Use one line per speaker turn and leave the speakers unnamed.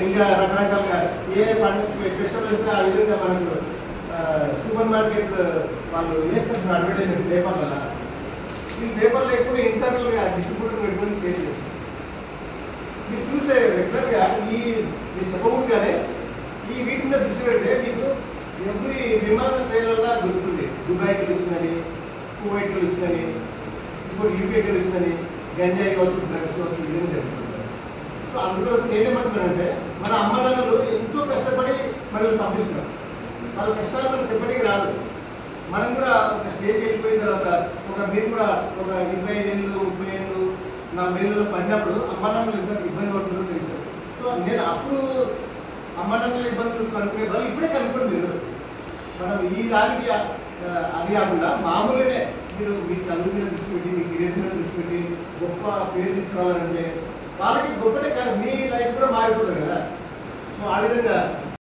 ఇంకా రకరకాలుగా ఏ పండుగ ఫెస్టివల్స్ ఆ విధంగా మనకు సూపర్ మార్కెట్ వాళ్ళు వేస్తారు అడ్వర్టైజ్మెంట్ పేపర్లలో. ఈ పేపర్ లేకపోతే ఇంటర్నల్గా డిస్ట్రిబ్యూటర్ పెట్టుకొని షేర్ చేస్తారు. మీరు చూసే రెగ్యులర్గా మీరు చెప్పకూడదుగానే ఈ వీటి మీద దృష్టి పెడితే మీకు ఎవ్రీ విమానాశ్రయాలలో దొరుకుతుంది. దుబాయ్కి తెలుస్తుందని, కువైట్ తెలుస్తుందని, ఇంకోటి యూకేకి తెలుస్తుందని, గంజాయి కావచ్చు, డ్రగ్స్ కావచ్చు, ఇదేం జరుగుతుంది. సో అందులో నేనేమంటున్నానంటే మన అమ్మ నాన్నలు ఎంతో కష్టపడి మనల్ని పంపిస్తున్నారు. వాళ్ళ కష్టాలు మనకు చెప్పడానికి రాదు. మనం కూడా ఒక స్టేజ్ వెళ్ళిపోయిన తర్వాత మీరు కూడా ఒక 25 ఏళ్ళు, 30 ఏళ్ళు, 40 ఏళ్ళలో పడినప్పుడు అమ్మ నాన్నలు ఇద్దరు ఇబ్బంది పడుతుందో తెలుసు. సో నేను అప్పుడు అమ్మ నాన్నల ఇబ్బందులు కనుక్కునే వాళ్ళు ఇప్పుడే కనుక్కోండి. మీరు మనం ఈ దానికి అది కాకుండా మామూలుగానే మీరు మీ చదువు మీద దృష్టి పెట్టి, మీ కెరీర్ మీద దృష్టి పెట్టి గొప్ప పేరు తీసుకురావాలంటే వాళ్ళకి గొప్పటే కాదు, మీ లైఫ్ కూడా మారిపోతుంది కదా. సో ఆ విధంగా